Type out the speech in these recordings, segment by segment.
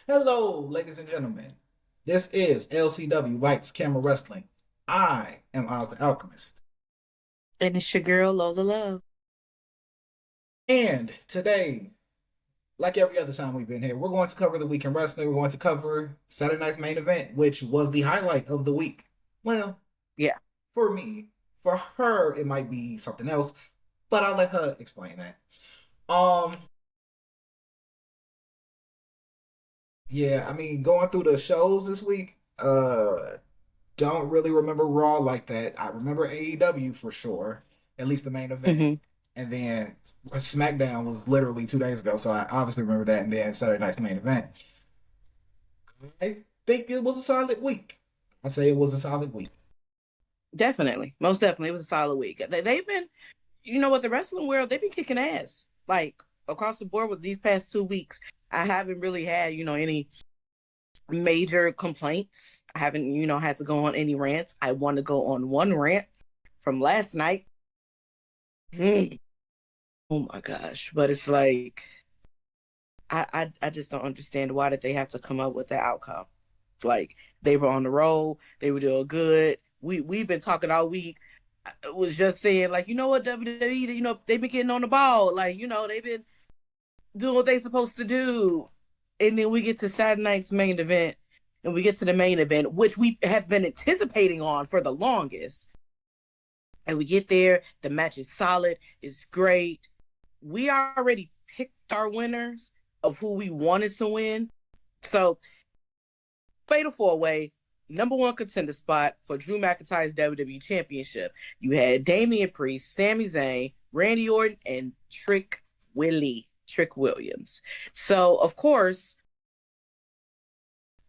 Hello, ladies and gentlemen. This is LCW Lights Camera Wrestling. I am Oz the Alchemist. And it's your girl, Lola Love. And today, like every other time we've been here, we're going to cover the weekend wrestling. We're going to cover Saturday night's main event, which was the highlight of the week. Well, Yeah, for me, for her, it might be something else, but I'll let her explain that. Um, yeah, I mean, going through the shows this week, don't really remember Raw like that. I remember AEW for sure, at least the main event. hmm And then SmackDown was literally 2 days ago, so I obviously remember that. And then Saturday night's main event. I think it was a solid week. I say it was a solid week. definitely. Most definitely. It was a solid week. They've been, what the wrestling world, they've been kicking ass. Like across the board with these past 2 weeks. I haven't really had, any major complaints. I haven't, had to go on any rants. I want to go on one rant from last night. Mm. Oh my gosh. But it's like I just don't understand why did they have to come up with that outcome. Like they were on the roll, they were doing good. We've been talking all week. I was just saying, like, you know what, WWE, they've been getting on the ball. Like, they've been doing what they're supposed to do. And then we get to Saturday night's main event, and we get to the main event, which we have been anticipating on for the longest. And we get there, the match is solid, it's great. We already picked our winners of who we wanted to win. So Fatal Four Way, number one contender spot for Drew McIntyre's WWE Championship. You had Damian Priest, Sami Zayn, Randy Orton, and Trick Williams. So, of course,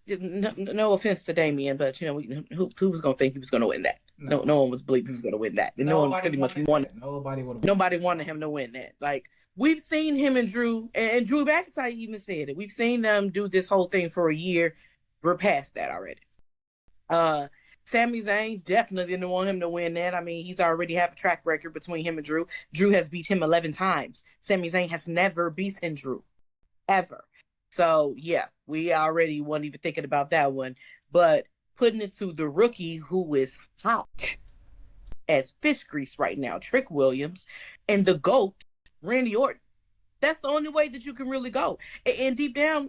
no offense to Damian, but who was going to think he was going to win that? No, No, no one was believing he was going to win that, and no one nobody pretty much wanted wanted. that. Nobody would have. Nobody wanted him to win that. Like we've seen him and Drew, and Drew McIntyre even said it. We've seen them do this whole thing for a year. We're past that already. Uh, Sami Zayn definitely didn't want him to win that. I mean, he's already have a track record between him and Drew. Drew has beat him 11 times. Sami Zayn has never beaten Drew ever. So yeah, we already weren't even thinking about that one. But putting it to the rookie who is hot as fish grease right now, Trick Williams, and the GOAT, Randy Orton. That's the only way that you can really go. And deep down,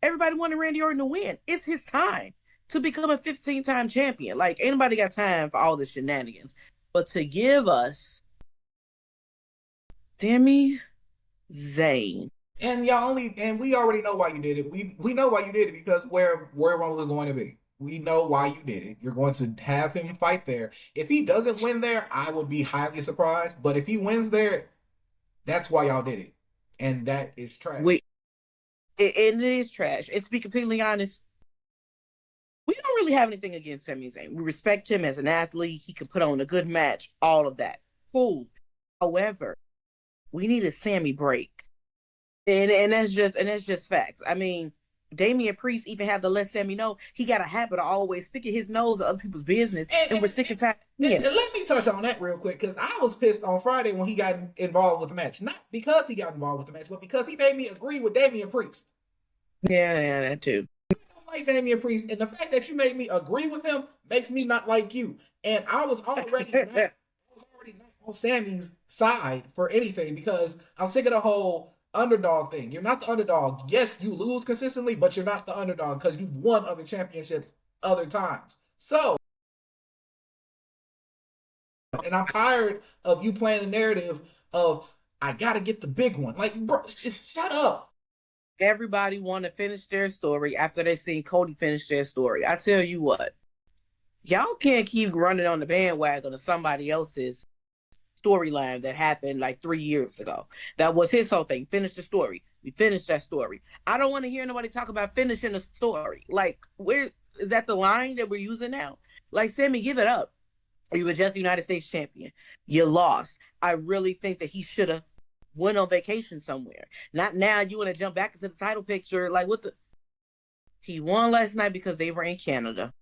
everybody wanted Randy Orton to win. It's his time to become a 15-time champion. Like, anybody got time for all the shenanigans. But to give us Sami Zayn. And we already know why you did it. We know why you did it because where Rumble is going to be. We know why you did it. You're going to have him fight there. If he doesn't win there, I would be highly surprised. But if he wins there, that's why y'all did it. And that is trash. We, it is trash. And to be completely honest, we don't really have anything against Sami Zayn. We respect him as an athlete. He can put on a good match, all of that. Cool. However, we need a Sammy break. And that's just facts. I mean, Damian Priest even had to let Sammy know he got a habit of always sticking his nose in other people's business, And, and and, we're sick and tired of and seeing it. let me touch on that real quick because I was pissed on Friday when he got involved with the match. Not because he got involved with the match, but because he made me agree with Damian Priest. Yeah, yeah, that too. I don't like Damian Priest, and the fact that you made me agree with him makes me not like you. And I was already not on Sammy's side for anything because I'm sick of the whole underdog thing. You're not the underdog. Yes, you lose consistently, but you're not the underdog because you've won other championships other times. So, and I'm tired of you playing the narrative of I gotta get the big one. Like, bro, just shut up. Everybody want to finish their story after they seen Cody finish their story. I tell you what, y'all can't keep running on the bandwagon of somebody else's storyline that happened like 3 years ago. That was his whole thing. Finish the story. We finished that story. I don't want to hear nobody talk about finishing the story. Like, where is that the line that we're using now? Like, Sammy, give it up. You were just United States champion. You lost. I really think that he should have went on vacation somewhere. Not now. You want to jump back into the title picture? Like, what the? He won last night because they were in Canada.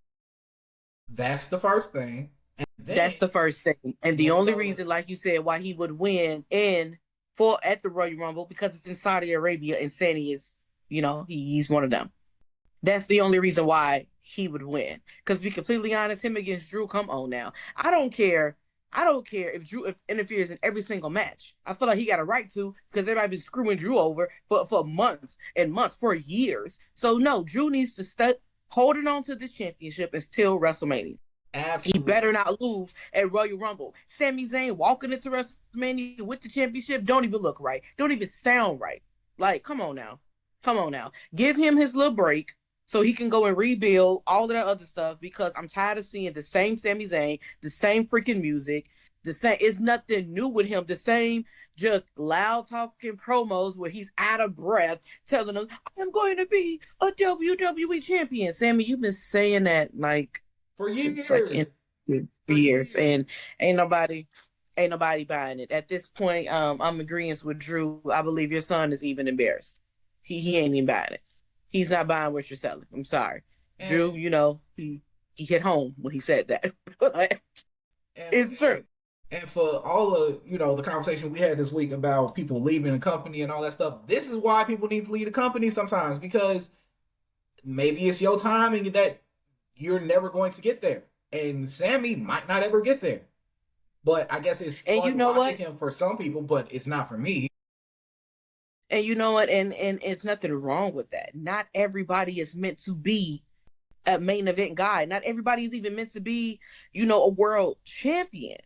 That's the first thing. And then That's the first thing. And the when we only go to reason, like you said, why he would win in for at the Royal Rumble because it's in Saudi Arabia and Sandy is, he's one of them. That's the only reason why he would win. Because to be completely honest, him against Drew, come on now. I don't care. I don't care if Drew interferes in every single match. I feel like he got a right to because everybody been screwing Drew over for months and months, for years. So no, Drew needs to stay holding on to this championship until WrestleMania. He Absolutely. better not lose at Royal Rumble. Sami Zayn walking into WrestleMania with the championship don't even look right. Don't even sound right. Like, come on now. Come on now. Give him his little break so he can go and rebuild all of that other stuff because I'm tired of seeing the same Sami Zayn, the same freaking music, the same. It's nothing new with him. The same just loud talking promos where he's out of breath telling them, I'm going to be a WWE champion. Sammy, you've been saying that like For since like years. in for For years, years. and ain't nobody ain't nobody buying it at this point. I'm agreeing with Drew. I believe your son is even embarrassed. He ain't even buying it. He's not buying what you're selling. I'm sorry, Drew. And He hit home when he said that, but and it's true. for all of the conversation we had this week about people leaving the company and all that stuff, this is why people need to leave the company sometimes, because maybe it's your time and that you're never going to get there, and Sammy might not ever get there. But I guess it's And you fun know watching what? him for some people, but it's not for me. And you know what? And it's nothing wrong with that. Not everybody is meant to be a main event guy. Not everybody is even meant to be, a world champion.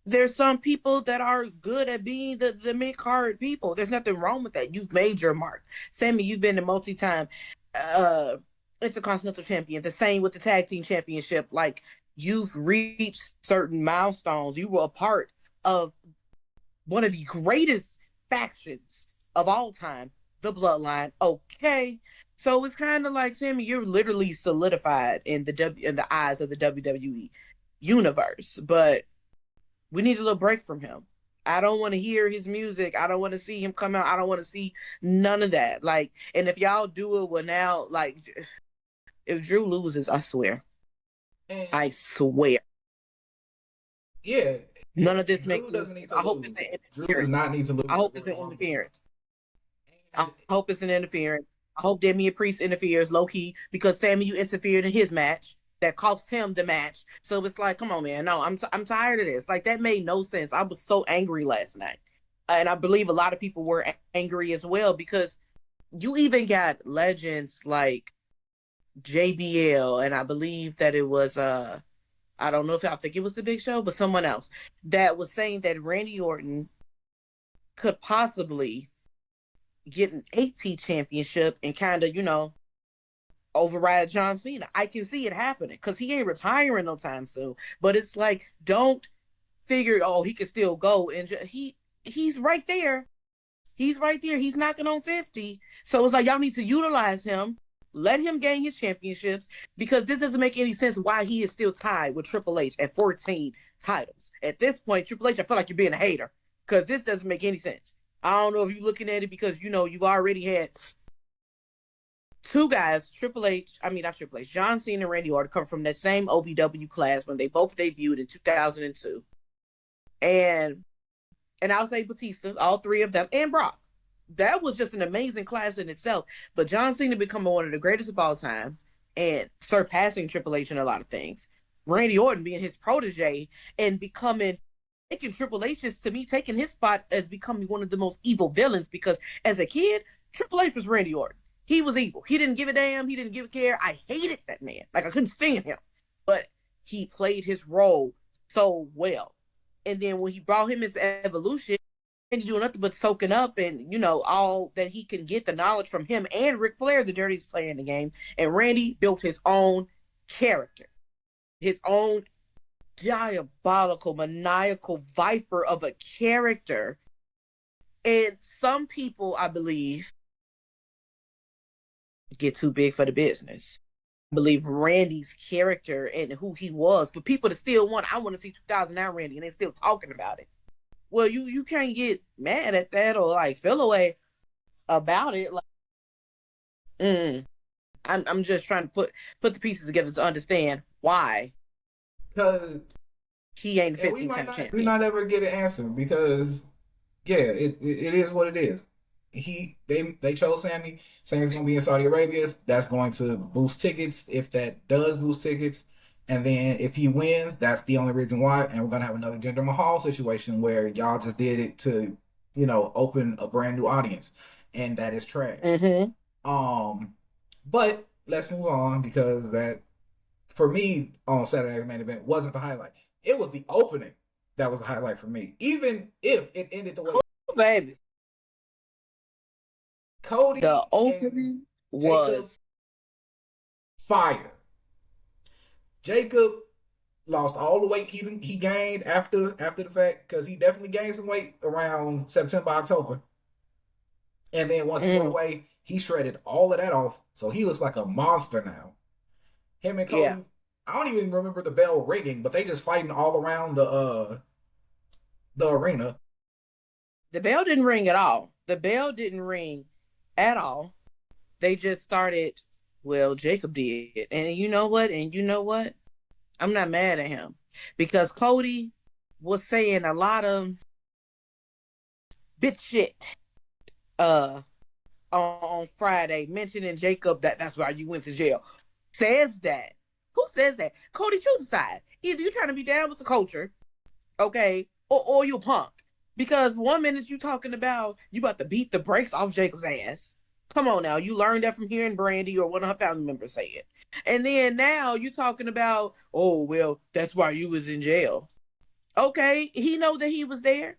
There's some people that are good at being the mid card people. There's nothing wrong with that. You've made your mark. Sammy, you've been a multi-time uh intercontinental champion. The same with the tag team championship. Like you've reached certain milestones. You were a part of one of the greatest factions of all time, the Bloodline. Okay. So it's kind of like Sammy, you're literally solidified in the eyes of the WWE universe. But we need a little break from him. I don't want to hear his music. I don't want to see him come out. I don't want to see none of that. Like, and if y'all do it, well, now, like, if Drew loses, I swear, And I swear, yeah, none of this Drew makes any doesn't sense. need to I hope it's lose. an Drew does interference. not need to I lose at hope it's an Royal Rumble. interference. I And hope it's an interference. I hope Damian Priest interferes low key because Sammy, you interfered in his match that cost him the match. So it's like, come on, man. No, I'm tired of this. Like that made no sense. I was so angry last night, and I believe a lot of people were angry as well because you even got legends like JBL, and I believe that it was I don't know if I think it was the Big Show, but someone else that was saying that Randy Orton could possibly get an AT championship and kind of, override John Cena. I can see it happening because he ain't retiring no time soon. But it's like, don't figure, oh, he can still go and he's right there. He's right there. He's knocking on 50. So it's like y'all need to utilize him, let him gain his championships because this doesn't make any sense why he is still tied with Triple H at 14 titles. At this point, Triple H, I feel like you're being a hater because this doesn't make any sense. I don't know if you're looking at it because you've already had two guys, Triple H, I mean not Triple H, John Cena and Randy Orton come from that same OVW class when they both debuted in 2002. And I'll say Batista, all three of them, and Brock. That was just an amazing class in itself. But John Cena becoming one of the greatest of all time and surpassing Triple H in a lot of things. Randy Orton being his protege and becoming taking Triple H's to me, taking his spot as becoming one of the most evil villains because as a kid, Triple H was Randy Orton. He was evil. He didn't give a damn. He didn't give a care. I hated that man. Like I couldn't stand him. But he played his role so well. And then when he brought him into Evolution, and doing nothing but soaking up and all that he can get the knowledge from him and Ric Flair, the dirtiest player in the game. And Randy built his own character, his own diabolical, maniacal viper of a character. And some people, I believe, get too big for the business. I believe Randy's character and who he was, but people that still I want to see 2009 Randy, and they still talking about it. Well, you can't get mad at that or like feel away about it. Like, I'm just trying to put the pieces together to understand why because he ain't a and 15-time we champion. not ever get an answer because yeah, it is what it is. they chose Sammy. Sammy's gonna be in Saudi Arabia. That's going to boost tickets if that does boost tickets. And then if he wins, that's the only reason why. And we're gonna have another Jinder Mahal situation where y'all just did it to, open a brand new audience, and that is trash. Mm-hmm. But let's move on because that for me on Saturday main event wasn't the highlight. It was the opening that was a highlight for me. Even if it ended the way Oh, baby. The Cody and opening Jacob was fire. Jacob lost all the weight he gained after the fact because he definitely gained some weight around September, October. And then once he went away, he shredded all of that off. So he looks like a monster now. Him and yeah. Cody, I don't even remember the bell ringing, but they just fighting all around the arena. The bell didn't ring at all. The bell didn't ring at all. They just started, well, Jacob did. And you know what? I'm not mad at him because Cody was saying a lot of bitch shit on Friday, mentioning Jacob that's why you went to jail. Says that. Who says that? Cody, choose a side. Either you're trying to be down with the culture, okay, or you punk. Because 1 minute you talking about you about to beat the brakes off Jacob's ass. Come on now, you learned that from hearing Brandy or one of her family members say it. And then now you talking about, oh well, that's why you was in jail. Okay, he know that he was there.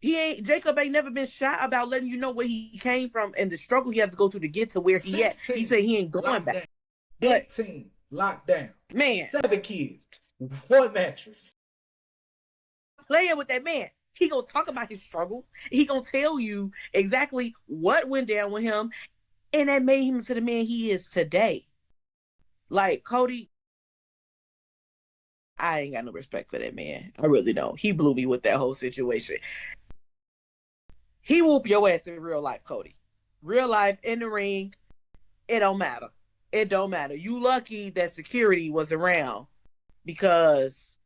Jacob ain't never been shy about letting you know where he came from and the struggle he had to go through to get to where he at. He said he ain't going back. Down. 18 locked down. Man, 7 kids, 1 mattress. Playing with that man. He gonna talk about his struggles. He gonna tell you exactly what went down with him, and that made him to the man he is today. Like Cody, I ain't got no respect for that man. I really don't. He blew me with that whole situation. He whoop your ass in real life, Cody. Real life in the ring, it don't matter. It don't matter. You lucky that security was around because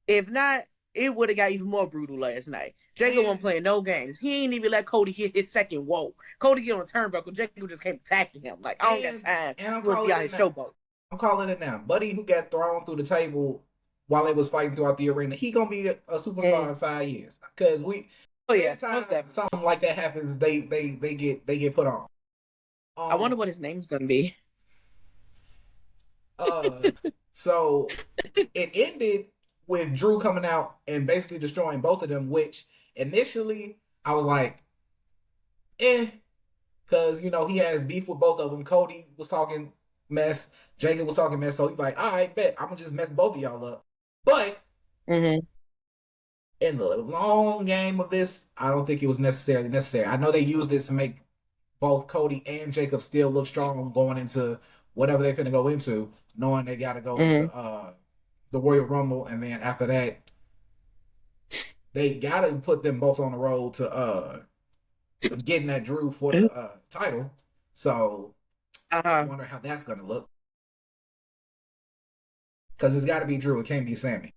if not, it would have got even more brutal last night. Jacob wasn't playing no games. He ain't even let Cody hit his second whoa. Cody get on a turnbuckle. Jacob just came attacking him. Like, I don't got time. And I'm calling it showboat. I'm calling it now. Buddy who got thrown through the table while they was fighting throughout the arena, he gonna be a superstar in 5 years. Because something like that happens, they get put on. I wonder what his name's gonna be. So it ended with Drew coming out and basically destroying both of them, which initially I was like, because he had beef with both of them. Cody was talking mess, Jacob was talking mess, so he's like, all right, bet I'm gonna just mess both of y'all up. But in the long game of this, I don't think it was necessarily necessary. I know they used this to make both Cody and Jacob still look strong going into whatever they finna go into, knowing they gotta go to the Royal Rumble, and then after that, they gotta put them both on the road to getting that Drew for the title. So I wonder how that's gonna look. Because it's gotta be Drew, it can't be Sammy.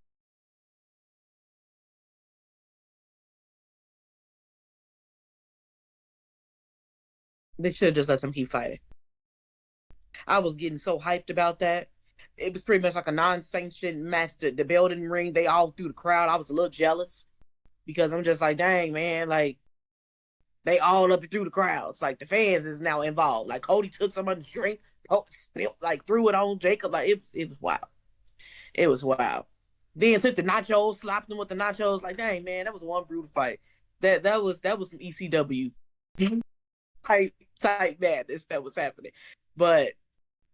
They should have just let them keep fighting. I was getting so hyped about that. It was pretty much like a non-sanctioned match. The bell didn't ring. They all threw the crowd. I was a little jealous because I'm just like, dang, man, like they all up through the crowds. Like the fans is now involved. Like Cody took someone's drink, spilled, like threw it on Jacob. Like it was wild. It was wild. Then took the nachos, slapped them with the nachos. Like, dang, man, that was one brutal fight. That was some ECW type madness that was happening. But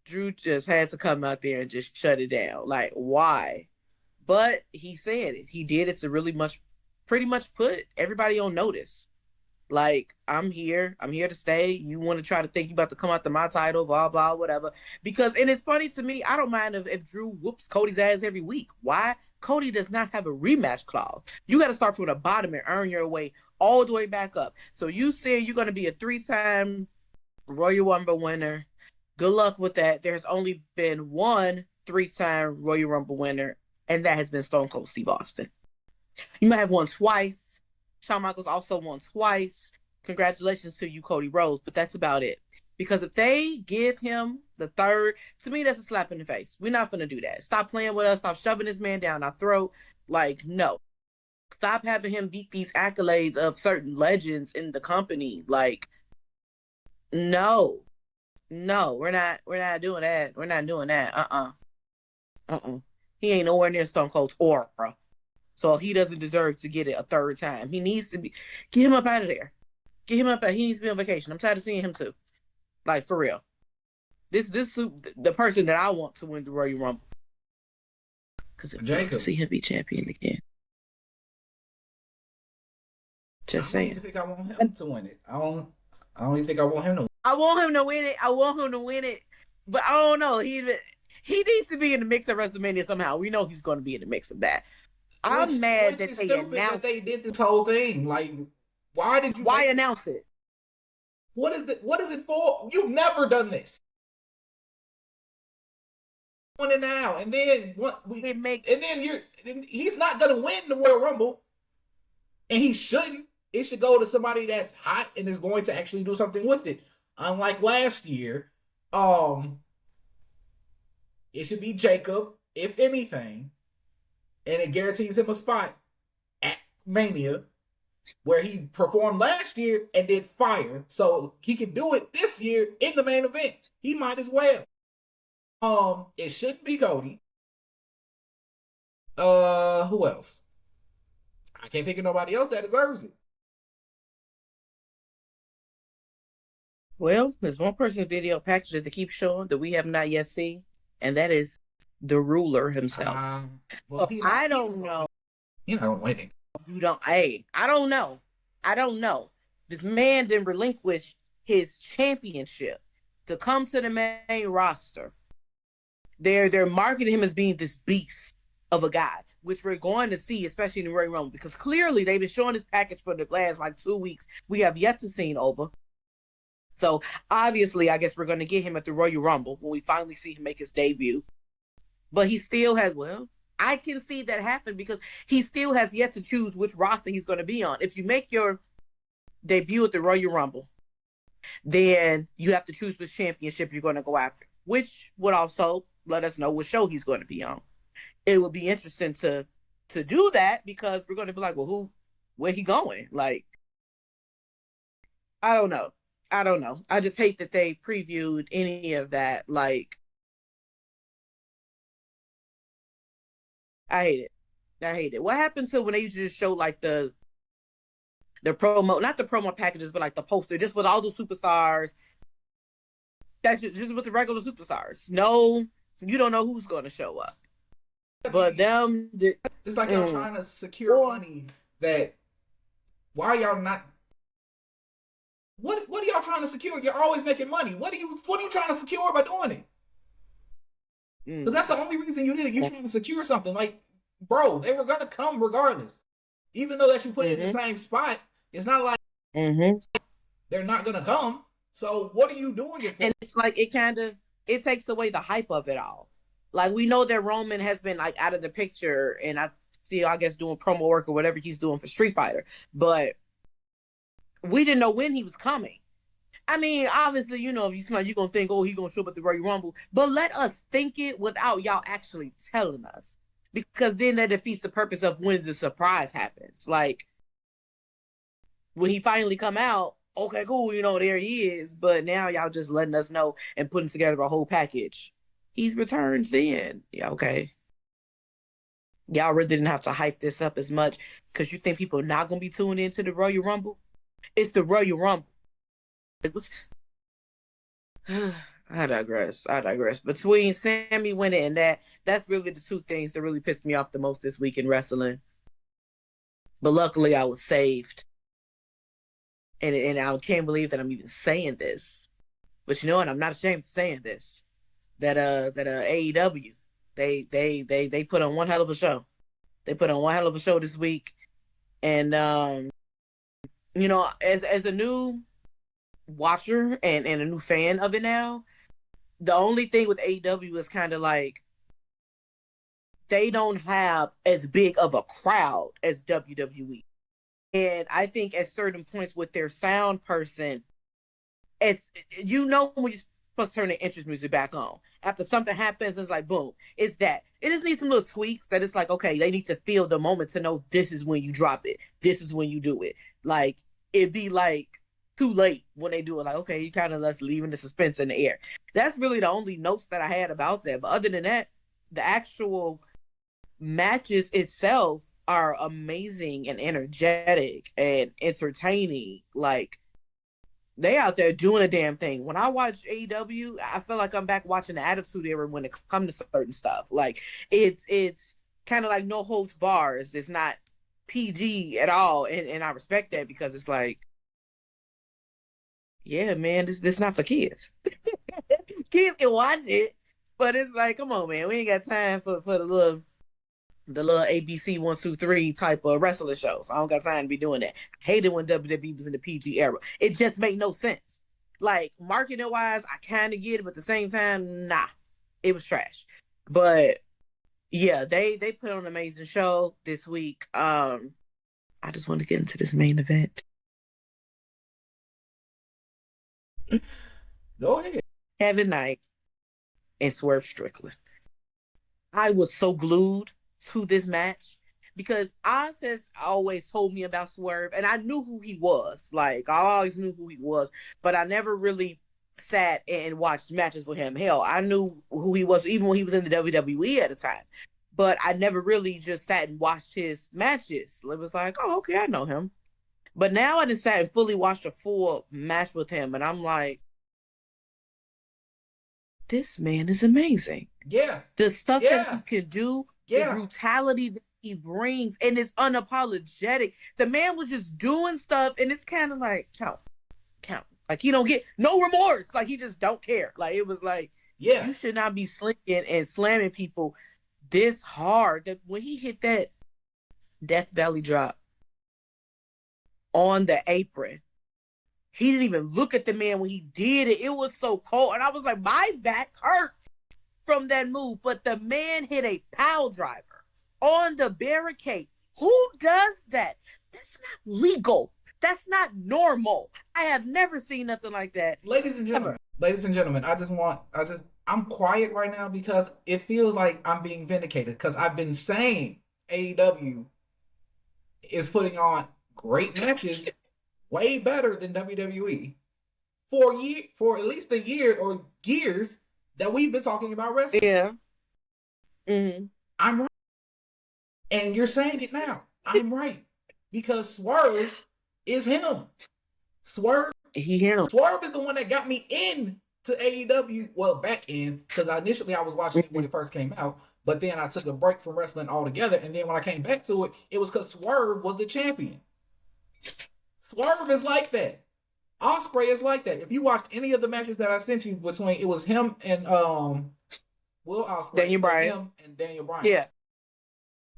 Drew just had to come out there and just shut it down. Like, why? But he said it. He did it to pretty much put everybody on notice. Like, I'm here to stay. You want to try to think you about to come out to my title, blah, blah, whatever. Because, and it's funny to me, I don't mind if Drew whoops Cody's ass every week. Why? Cody does not have a rematch clause. You got to start from the bottom and earn your way all the way back up. So you saying you're going to be a 3-time Royal Rumble winner. Good luck with that. There's only been one 3-time Royal Rumble winner, and that has been Stone Cold Steve Austin. You might have won twice. Shawn Michaels also won twice. congratulations to you, Cody Rhodes, but that's about it. Because if they give him the third, to me, that's a slap in the face. We're not going to do that. Stop playing with us. Stop shoving this man down our throat. Like, no. Stop having him beat these accolades of certain legends in the company. Like, no. No, we're not doing that. We're not doing that. He ain't nowhere near Stone Cold's aura. So he doesn't deserve to get it a third time. He needs to be get him up out of there. Get him up out. He needs to be on vacation. I'm tired of seeing him too. Like for real. This the person that I want to win the Royal Rumble. Because I want to see him be champion again. Just saying. I don't even think I want him to win it. I don't even think I want him to win. I want him to win it. I want him to win it. But I don't know. He needs to be in the mix of WrestleMania somehow. We know he's going to be in the mix of that. I'm mad that they announced that they did this whole thing. Like, why did you? Why announce it? What is it? What is it for? You've never done this. Doing it now, and then what? And then he's not gonna win the Royal Rumble, and he shouldn't. It should go to somebody that's hot and is going to actually do something with it. Unlike last year, it should be Jacob, if anything, and it guarantees him a spot at Mania, where he performed last year and did fire. So he can do it this year in the main event. He might as well. It shouldn't be Cody. Who else? I can't think of nobody else that deserves it. Well, there's one person's video package that they keep showing that we have not yet seen, and that is the ruler himself. I don't know. You're not winning. You don't. Hey, I don't know. I don't know. This man didn't relinquish his championship to come to the main roster. They're marketing him as being this beast of a guy, which we're going to see, especially in the Royal Rumble, because clearly they've been showing this package for the last like 2 weeks. We have yet to see over. So obviously, I guess we're going to get him at the Royal Rumble when we finally see him make his debut. But he still has, I can see that happen because he still has yet to choose which roster he's going to be on. If you make your debut at the Royal Rumble, then you have to choose which championship you're going to go after, which would also let us know what show he's going to be on. It would be interesting to do that because we're going to be like, well, where he going? Like, I don't know. I just hate that they previewed any of that. Like, I hate it. What happened to when they used to just show like the promo, not the promo packages, but like the poster, just with all the superstars. That's just with the regular superstars. No, you don't know who's going to show up. But them, it's like y'all trying to secure money. That why y'all not? What are y'all trying to secure? You're always making money. What are you trying to secure by doing it? Because that's the only reason you did it. You're trying to secure something. Like, bro, they were gonna come regardless. Even though that you put it in the same spot, it's not like they're not gonna come. So what are you doing it for? And it's like it takes away the hype of it all. Like, we know that Roman has been like out of the picture, and I guess doing promo work or whatever he's doing for Street Fighter, but we didn't know when he was coming. I mean, obviously, if you smell, you're going to think, he's going to show up at the Royal Rumble. But let us think it without y'all actually telling us. Because then that defeats the purpose of when the surprise happens. Like, when he finally come out, okay, cool, there he is. But now y'all just letting us know and putting together a whole package. He's returns then. Yeah, okay. Y'all really didn't have to hype this up as much because you think people are not going to be tuning into the Royal Rumble? It's the Royal Rumble. It was. I digress. Between Sammy winning and that's really the two things that really pissed me off the most this week in wrestling. But luckily, I was saved, and I can't believe that I'm even saying this. But you know what? I'm not ashamed of saying this. That AEW, they put on one hell of a show. They put on one hell of a show this week, and as a new watcher and a new fan of it now, the only thing with AEW is kind of like they don't have as big of a crowd as WWE. And I think at certain points with their sound person, it's when you're supposed to turn the interest music back on. After something happens, it's like boom, it's that. It just needs some little tweaks that it's like, okay, they need to feel the moment to know this is when you drop it. This is when you do it. Like it'd be like too late when they do it. Like, okay, you kind of just leaving the suspense in the air. That's really the only notes that I had about that. But other than that, the actual matches itself are amazing and energetic and entertaining. Like they out there doing a damn thing. When I watch AEW, I feel like I'm back watching the Attitude Era when it comes to certain stuff. Like it's kind of like no holds bars. It's not PG at all, and I respect that because it's like, yeah, man, this not for kids. Kids can watch it, but it's like, come on, man, we ain't got time for the little ABC 1, 2, 3 type of wrestling shows. I don't got time to be doing that. I hated when WWE was in the PG era. It just made no sense. Like marketing wise, I kind of get it, but at the same time, nah, it was trash. But yeah, they put on an amazing show this week. I just want to get into this main event. Go ahead. Kevin Knight and Swerve Strickland. I was so glued to this match because Oz has always told me about Swerve, and I knew who he was. Like I always knew who he was, but I never really sat and watched matches with him. Hell, I knew who he was even when he was in the WWE at the time, but I never really just sat and watched his matches. It was like, oh, okay, I know him. But now I just sat and fully watched a full match with him, and I'm like, this man is amazing. Yeah. The stuff that he Yeah. can do, the Yeah. brutality that he brings, and it's unapologetic. The man was just doing stuff, and it's kind of like count. Like he don't get no remorse. Like he just don't care. Like it was like, Yeah. you should not be slinging and slamming people this hard. That when he hit that Death Valley drop on the apron, he didn't even look at the man when he did it. It was so cold, and I was like, my back hurts from that move. But the man hit a pile driver on the barricade. Who does that? That's not legal. That's not normal. I have never seen nothing like that. Ladies and gentlemen, I'm quiet right now because it feels like I'm being vindicated because I've been saying AEW is putting on great matches, way better than WWE for at least a year or years that we've been talking about wrestling. Yeah. Mm-hmm. I'm right, and you're saying it now. I'm right because Swerve is him. Swerve Swerve is the one that got me in to AEW. Well, back in because initially I was watching it when it first came out, but then I took a break from wrestling altogether. And then when I came back to it, it was because Swerve was the champion. Swerve is like that. Osprey is like that. If you watched any of the matches that I sent you between, it was him and Will Osprey, Daniel Bryan, him and Daniel Bryan. Yeah.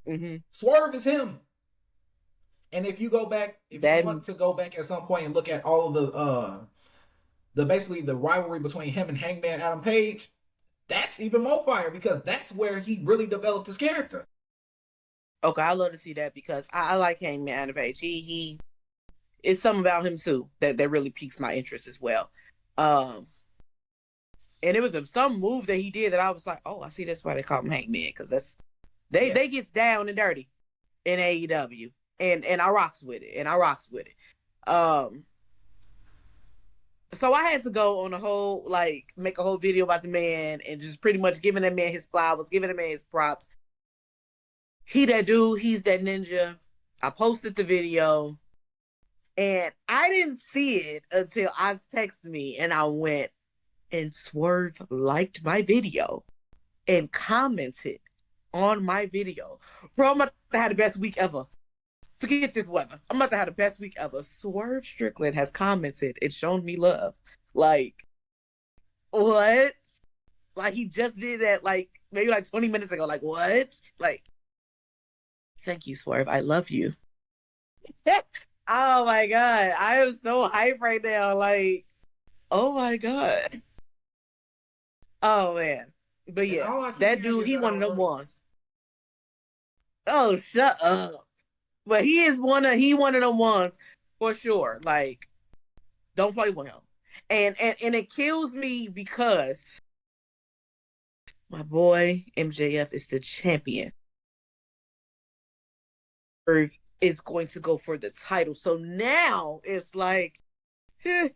Mm-hmm. Swerve is him. And if you go back, if you want to go back at some point and look at all of the basically the rivalry between him and Hangman Adam Page, that's even more fire because that's where he really developed his character. Okay, I love to see that because I like Hangman Adam Page. He it's something about him too that really piques my interest as well. And it was some move that he did that I was like, oh, I see that's why they call him Hangman because they gets down and dirty in AEW. And I rocks with it. So I had to go on a whole, like, make a whole video about the man and just pretty much giving that man his flowers, giving the man his props. He that dude, he's that ninja. I posted the video and I didn't see it until I texted me and I went, and Swerve liked my video and commented on my video. Bro, I'm about to have the best week ever. Forget this weather. I'm about to have the best week ever. Swerve Strickland has commented and shown me love. Like, what? Like, he just did that, like, maybe like 20 minutes ago. Like, what? Like, thank you, Swerve. I love you. Oh, my God. I am so hyped right now. Like, oh, my God. Oh, man. But yeah, that dude, he one of them ones. Oh, shut up. But he one of them ones for sure. Like, don't play with him. And it kills me because my boy MJF is the champion. Earth is going to go for the title. So now it's like, whose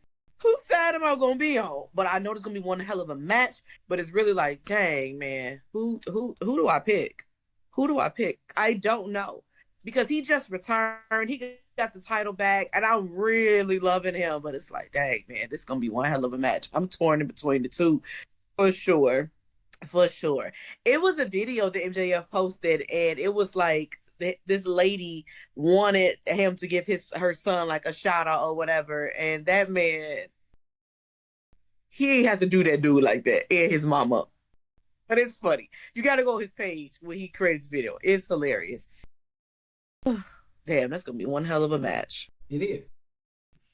side am I gonna be on? But I know it's gonna be one hell of a match. But it's really like, dang man, who do I pick? Who do I pick? I don't know because he just returned. He got the title back, and I'm really loving him. But it's like, dang man, this is gonna be one hell of a match. I'm torn in between the two for sure. For sure. It was a video that MJF posted, and it was like this lady wanted him to give her son like a shout out or whatever, and that man, he ain't have to do that dude like that and his mama. But it's funny. You got to go his page when he created the video. It's hilarious. Damn, that's gonna be one hell of a match. It is.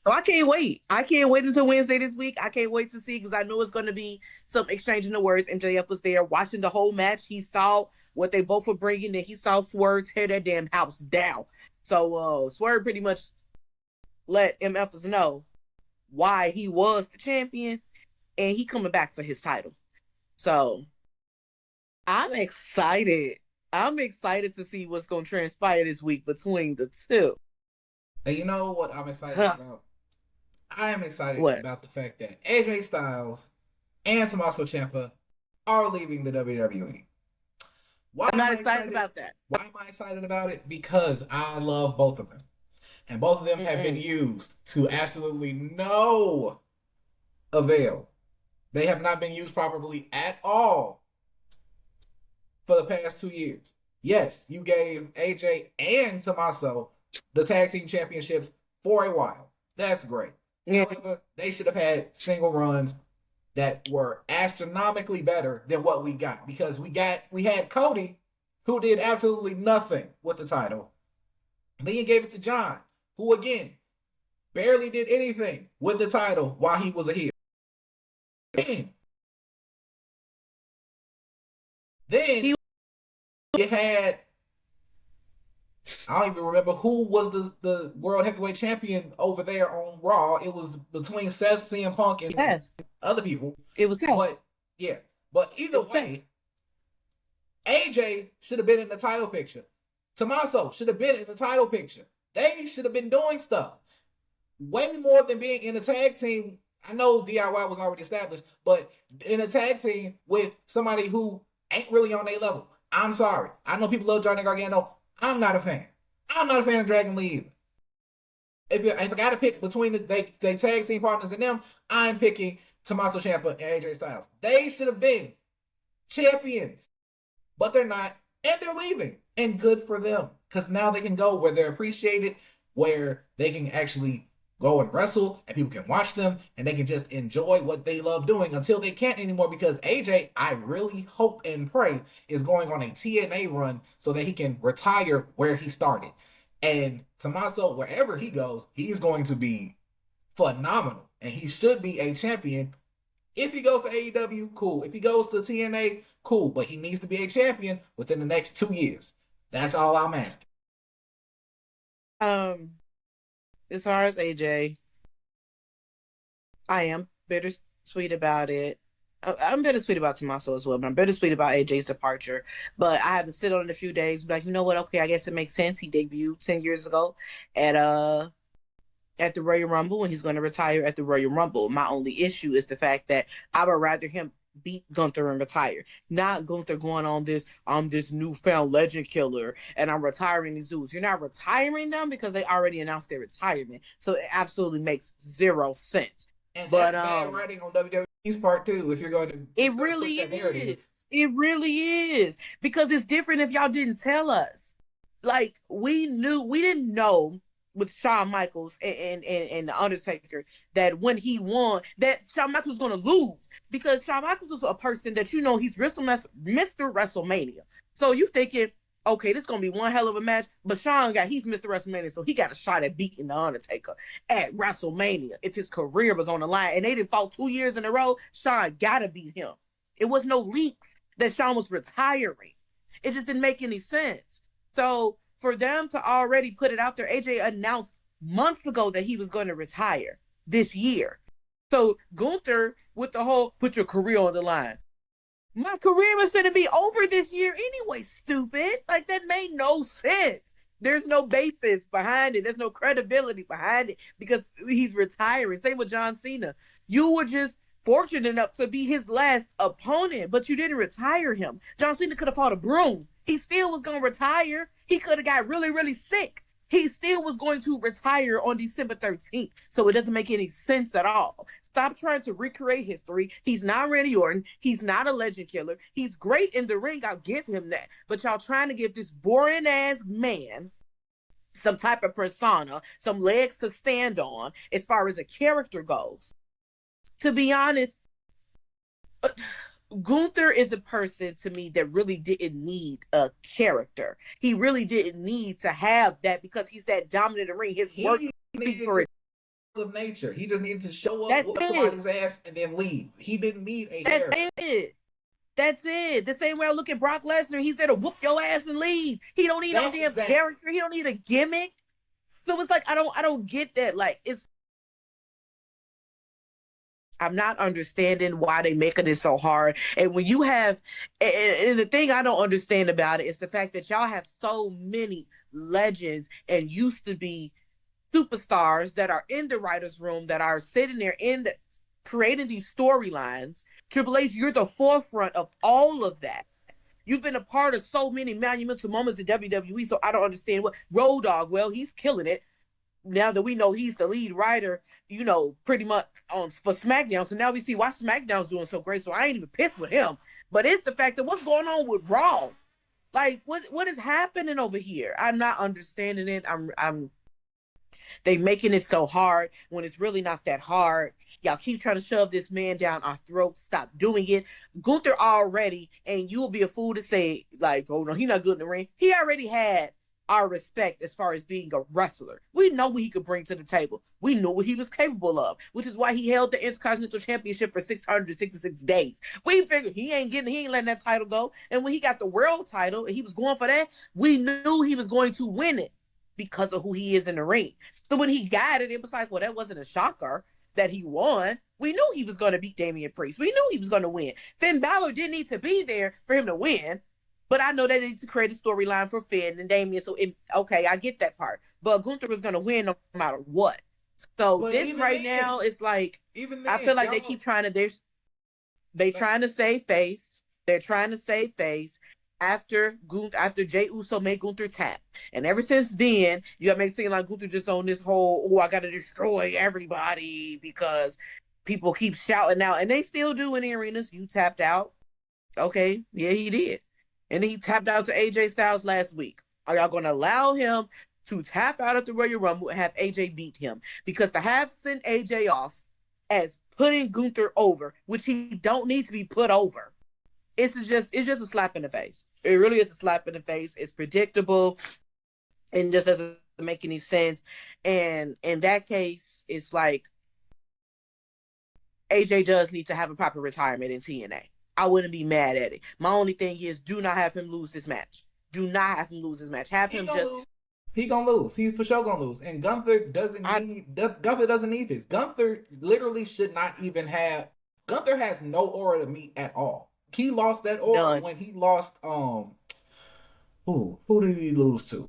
So I can't wait. I can't wait until Wednesday this week. I can't wait to see because I know it's going to be some exchanging of words. MJF was there watching the whole match. He saw what they both were bringing, and he saw Swerve tear that damn house down. So Swerve pretty much let MFers know why he was the champion, and he coming back for his title. So I'm excited. I'm excited to see what's going to transpire this week between the two. And you know what I'm excited about? I am excited about the fact that AJ Styles and Tommaso Ciampa are leaving the WWE. Why I'm not excited about that. Why am I excited about it? Because I love both of them. And both of them have been used to absolutely no avail. They have not been used properly at all for the past 2 years. Yes, you gave AJ and Tommaso the tag team championships for a while. That's great. Yeah. However, they should have had single runs that were astronomically better than what we got because we had Cody, who did absolutely nothing with the title. Then you gave it to John, who again barely did anything with the title while he was a heel. Then you had, I don't even remember who was the World Heavyweight Champion over there on Raw. It was between Seth, CM Punk, and other people. It was Seth. But yeah, but either way, AJ should have been in the title picture. Tommaso should have been in the title picture. They should have been doing stuff way more than being in a tag team. I know DIY was already established, but in a tag team with somebody who ain't really on their level. I'm sorry. I know people love Johnny Gargano. I'm not a fan. I'm not a fan of Dragon Lee either. If I got to pick between they tag team partners and them, I'm picking Tommaso Ciampa and AJ Styles. They should have been champions, but they're not, and they're leaving. And good for them, because now they can go where they're appreciated, where they can actually go and wrestle, and people can watch them, and they can just enjoy what they love doing until they can't anymore. Because AJ, I really hope and pray, is going on a TNA run so that he can retire where he started. And Tommaso, wherever he goes, he's going to be phenomenal, and he should be a champion. If he goes to AEW, cool. If he goes to TNA, cool. But he needs to be a champion within the next 2 years. That's all I'm asking. As far as AJ, I am bittersweet about it. I'm bittersweet about Tommaso as well, but I'm bittersweet about AJ's departure. But I had to sit on it a few days, be like, you know what? Okay, I guess it makes sense. He debuted 10 years ago at the Royal Rumble, and he's going to retire at the Royal Rumble. My only issue is the fact that I would rather him beat Gunther and retire, not Gunther going on this, I'm this newfound legend killer and I'm retiring these dudes. You're not retiring them because they already announced their retirement. So it absolutely makes zero sense. And that's bad writing on WWE's part too, if you're going to it really is. It really is. Because it's different if y'all didn't tell us. Like we didn't know with Shawn Michaels and The Undertaker that when he won, that Shawn Michaels was going to lose because Shawn Michaels was a person that, you know, he's Mr. WrestleMania. So you thinking, okay, this is going to be one hell of a match, but he's Mr. WrestleMania, so he got a shot at beating The Undertaker at WrestleMania if his career was on the line. And they didn't fall 2 years in a row. Shawn got to beat him. It was no leaks that Shawn was retiring. It just didn't make any sense. So for them to already put it out there, AJ announced months ago that he was going to retire this year. So Gunther with the whole put your career on the line. My career was going to be over this year anyway, stupid. Like, that made no sense. There's no basis behind it. There's no credibility behind it because he's retiring. Same with John Cena. You were just fortunate enough to be his last opponent, but you didn't retire him. John Cena could have fought a broom. He still was going to retire. He could have got really, really sick. He still was going to retire on December 13th. So it doesn't make any sense at all. Stop trying to recreate history. He's not Randy Orton. He's not a legend killer. He's great in the ring. I'll give him that. But y'all trying to give this boring ass man some type of persona, some legs to stand on as far as a character goes. To be honest, Gunther is a person to me that really didn't need a character. He really didn't need to have that because he's that dominant in the ring. His work speaks for it. Of nature. He just needed to show up, whoop somebody's ass, and then leave. He didn't need a character. That's it. The same way I look at Brock Lesnar, he's there to whoop your ass and leave. He don't need no damn character. He don't need a gimmick. So it's like I don't get that. Like, I'm not understanding why they making it so hard. And when you have, and the thing I don't understand about it is the fact that y'all have so many legends and used to be superstars that are in the writer's room that are sitting there creating these storylines. Triple H, you're the forefront of all of that. You've been a part of so many monumental moments in WWE, so I don't understand what Road Dogg, well, he's killing it. Now that we know he's the lead writer, pretty much for SmackDown. So now we see why SmackDown's doing so great. So I ain't even pissed with him. But it's the fact that what's going on with Raw? Like, what is happening over here? I'm not understanding it. They making it so hard when it's really not that hard. Y'all keep trying to shove this man down our throats. Stop doing it. Gunther already, and you will be a fool to say, like, oh no, he's not good in the ring. He already had our respect as far as being a wrestler. We know what he could bring to the table. We knew what he was capable of, which is why he held the Intercontinental Championship for 666 days. We figured he ain't letting that title go. And when he got the world title and he was going for that, we knew he was going to win it because of who he is in the ring. So when he got it, it was like, well, that wasn't a shocker that he won. We knew he was going to beat Damian Priest. We knew he was going to win. Finn Balor didn't need to be there for him to win. But I know they need to create a storyline for Finn and Damian. So, okay, I get that part. But Gunther was going to win no matter what. So but this right then, now is like, even then, I feel like they keep trying to, they trying to save face. They're trying to save face after Jey Uso made Gunther tap. And ever since then, you got to make it seem like Gunther just on this whole, I got to destroy everybody because people keep shouting out. And they still do in the arenas. You tapped out. Okay, yeah, he did. And then he tapped out to AJ Styles last week. Are y'all going to allow him to tap out at the Royal Rumble and have AJ beat him? Because to have sent AJ off as putting Gunther over, which he don't need to be put over, it's just a slap in the face. It really is a slap in the face. It's predictable and just doesn't make any sense. And in that case, it's like AJ does need to have a proper retirement in TNA. I wouldn't be mad at it. My only thing is, do not have him lose this match. Do not have him lose this match. Have him just. He gonna lose. He's for sure gonna lose. And Gunther doesn't need this. Gunther literally should not even have. Gunther has no aura to meet at all. He lost that aura when he lost. Who did he lose to?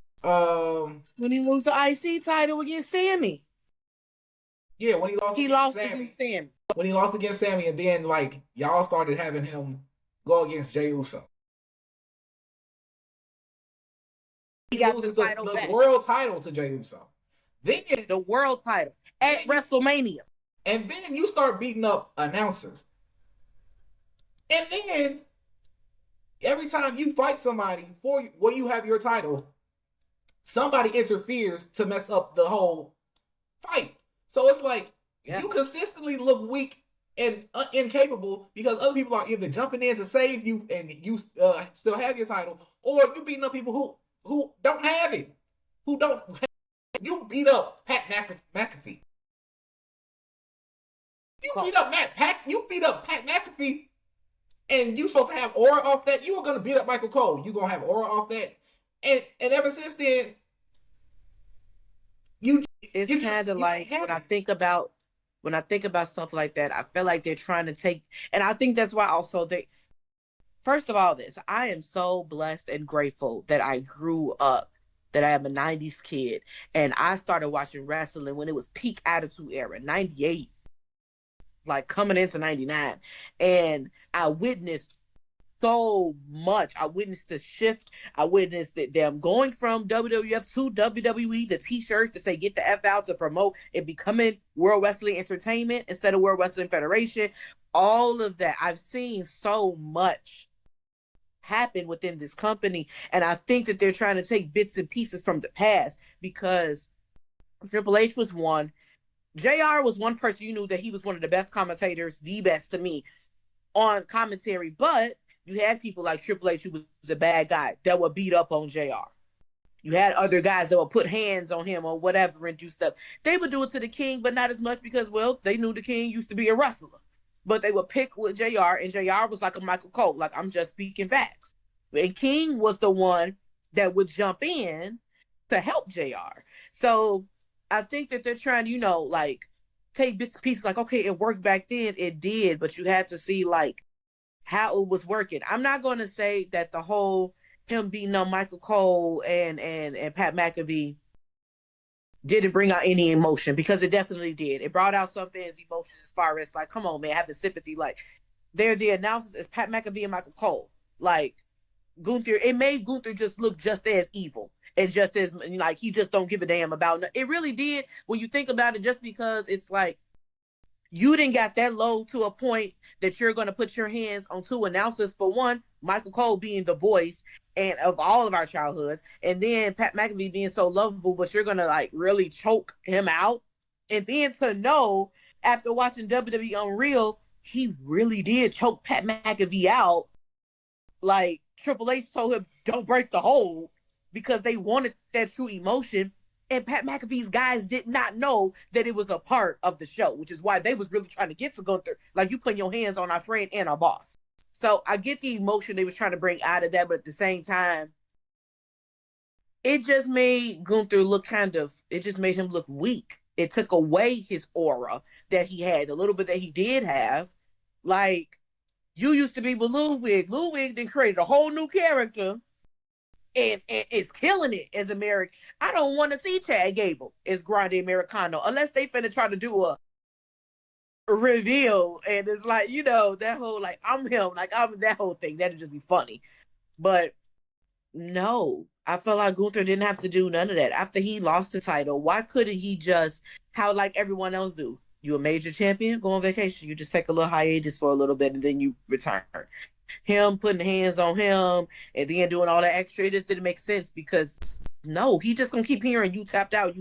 When he lost the IC title against Sammy. Yeah, when he lost against Sammy. When he lost against Sammy, and then like y'all started having him go against Jey Uso. He got loses the world title to Jey Uso. Then the world title at WrestleMania. And then you start beating up announcers. And then every time you fight somebody when you have your title, somebody interferes to mess up the whole fight. So it's like you consistently look weak and incapable because other people are either jumping in to save you and you still have your title, or you beating up people who don't have it, who don't. You beat up Pat McAfee. You beat up Pat McAfee, and you supposed to have aura off that. You were gonna beat up Michael Cole. You gonna have aura off that. And ever since then, you It's you just kind of you like ain't when happy. I think about stuff like that, I feel like they're trying to take, and I think that's why also they. First of all, this I am so blessed and grateful that I grew up, that I am a '90s kid, and I started watching wrestling when it was peak Attitude Era, '98, like coming into '99, and I witnessed so much. I witnessed the shift. I witnessed them going from WWF to WWE, the t-shirts to say get the F out, to promote it becoming World Wrestling Entertainment instead of World Wrestling Federation. All of that. I've seen so much happen within this company. And I think that they're trying to take bits and pieces from the past, because Triple H was one. JR was one person you knew that he was one of the best commentators, the best to me, on commentary, but you had people like Triple H, who was a bad guy, that would beat up on JR. You had other guys that would put hands on him or whatever and do stuff. They would do it to the King, but not as much because, well, they knew the King used to be a wrestler. But they would pick with JR, and JR was like a Michael Cole, like, I'm just speaking facts. And King was the one that would jump in to help JR. So I think that they're trying to, like, take bits and pieces, like, okay, it worked back then, it did, but you had to see, like, how it was working. I'm not going to say that the whole him beating up Michael Cole and Pat McAfee didn't bring out any emotion, because it definitely did. It brought out some things, emotions, as far as like, come on, man, have the sympathy. Like, they're the announcers as Pat McAfee and Michael Cole. Like, Gunther, it made Gunther just look just as evil and just as like he just don't give a damn about it. Really did when you think about it, just because it's like you didn't got that low to a point that you're going to put your hands on two announcers. For one, Michael Cole being the voice and of all of our childhoods, and then Pat McAfee being so lovable, but you're going to like really choke him out. And then to know, after watching WWE Unreal, he really did choke Pat McAfee out. Like, Triple H told him, don't break the hold, because they wanted that true emotion. And Pat McAfee's guys did not know that it was a part of the show, which is why they was really trying to get to Gunther. Like, you putting your hands on our friend and our boss. So I get the emotion they was trying to bring out of that, but at the same time, it just made Gunther look it just made him look weak. It took away his aura that he had, the little bit that he did have. Like, you used to be with Ludwig. Ludwig then created a whole new character, and it's killing it as American. I don't want to see Chad Gable as Grande Americano unless they finna try to do a reveal, and it's like, that whole like I'm him, like I'm that whole thing. That'd just be funny. But no, I felt like Gunther didn't have to do none of that after he lost the title. Why couldn't he just, how like everyone else do? You a major champion, go on vacation. You just take a little hiatus for a little bit and then you return. Him putting hands on him and then doing all that extra, it just didn't make sense, because no, he just gonna keep hearing you tapped out,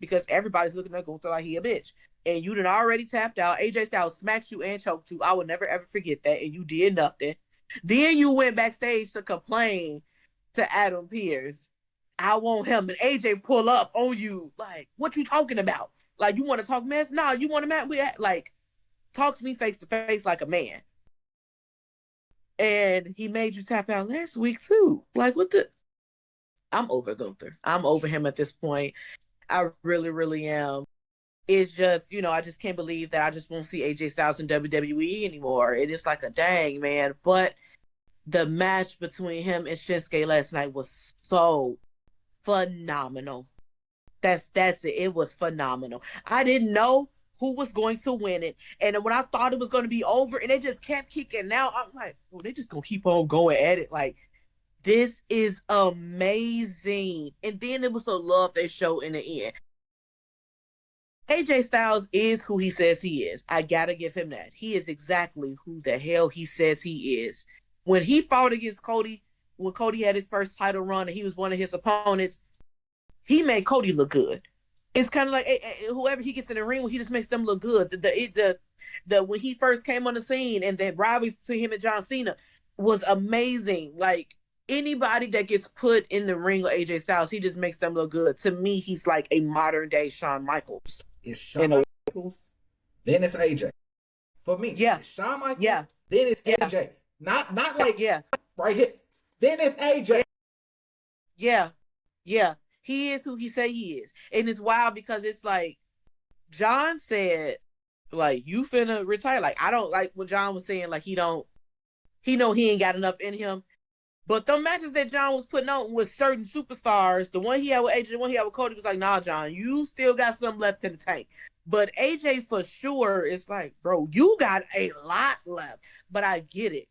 because everybody's looking at Gunther like he a bitch. And you done already tapped out. AJ Styles smacked you and choked you. I will never ever forget that. And you did nothing. Then you went backstage to complain to Adam Pearce. I want him, and AJ pull up on you like, what you talking about? Like, you want to talk mess? No, you want to match? Like, talk to me face to face like a man. And he made you tap out last week too. Like, what the? I'm over Gunther. I'm over him at this point. I really, really am. It's just, I just can't believe that I just won't see AJ Styles in WWE anymore. It is like a dang, man. But the match between him and Shinsuke last night was so phenomenal. That's it. It was phenomenal. I didn't know who was going to win it. And when I thought it was going to be over and they just kept kicking out, I'm like, oh, they just going to keep on going at it. Like, this is amazing. And then it was the love they showed in the end. AJ Styles is who he says he is. I gotta give him that. He is exactly who the hell he says he is. When he fought against Cody, when Cody had his first title run and he was one of his opponents, he made Cody look good. It's kind of like whoever he gets in the ring with, he just makes them look good. The when he first came on the scene and the rivalry between him and John Cena was amazing. Like, anybody that gets put in the ring with AJ Styles, he just makes them look good. To me, he's like a modern day Shawn Michaels. It's Shawn Michaels, then it's AJ. For me, yeah, it's Shawn Michaels, yeah, then it's yeah, AJ. Not like yeah, right here. Then it's AJ. Yeah, yeah. He is who he say he is. And it's wild because it's like John said, like, you finna retire. Like, I don't like what John was saying, like he know he ain't got enough in him. But the matches that John was putting on with certain superstars, the one he had with AJ, the one he had with Cody, was like, nah, John, you still got something left in the tank. But AJ for sure is like, bro, you got a lot left. But I get it